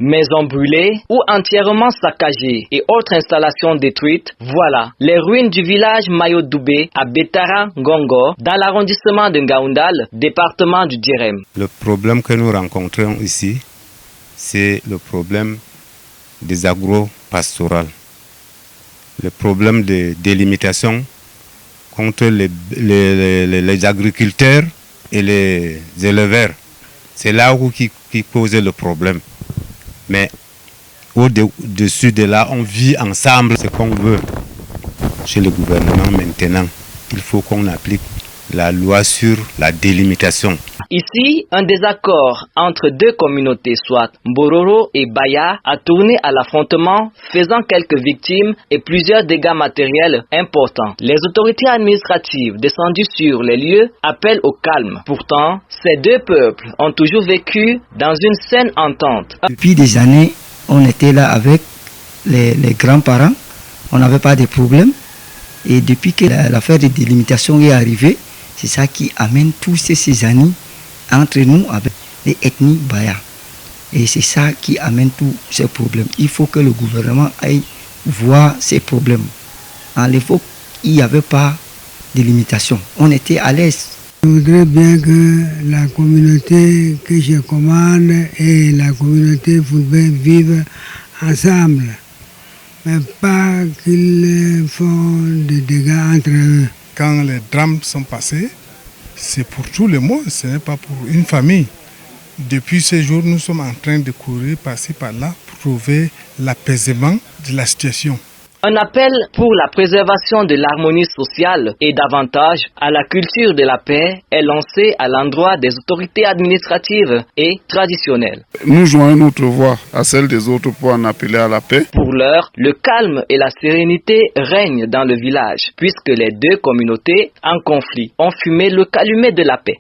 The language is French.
Maisons brûlées ou entièrement saccagées et autres installations détruites, voilà les ruines du village Mayo-Doubé à Betara Ngongo dans l'arrondissement de Ngaoundal, département du Djirem. Le problème que nous rencontrons ici, c'est le problème des agro-pastorales. Le problème de délimitation contre les agriculteurs et les éleveurs. C'est là où qui pose le problème. Mais au-dessus de là, on vit ensemble ce qu'on veut. Chez le gouvernement maintenant, il faut qu'on applique la loi sur la délimitation. Ici, un désaccord entre deux communautés, soit Mbororo et Baya, a tourné à l'affrontement, faisant quelques victimes et plusieurs dégâts matériels importants. Les autorités administratives descendues sur les lieux appellent au calme. Pourtant, ces deux peuples ont toujours vécu dans une saine entente. Depuis des années, on était là avec les grands-parents, on n'avait pas de problème. Et depuis que l'affaire de délimitation est arrivée, c'est ça qui amène tous ces années entre nous avec les ethnies Baya. Et c'est ça qui amène tous ces problèmes. Il faut que le gouvernement aille voir ces problèmes. À l'époque, il n'y avait pas de limitation. On était à l'aise. Je voudrais bien que la communauté que je commande et la communauté Fulbe vivent ensemble. Mais pas qu'ils font des dégâts entre eux. Quand les drames sont passés, c'est pour tout le monde, ce n'est pas pour une famille. Depuis ces jours, nous sommes en train de courir par-ci par-là pour trouver l'apaisement de la situation. Un appel pour la préservation de l'harmonie sociale et davantage à la culture de la paix est lancé à l'endroit des autorités administratives et traditionnelles. Nous joignons notre voix à celle des autres pour en appeler à la paix. Pour l'heure, le calme et la sérénité règnent dans le village puisque les deux communautés en conflit ont fumé le calumet de la paix.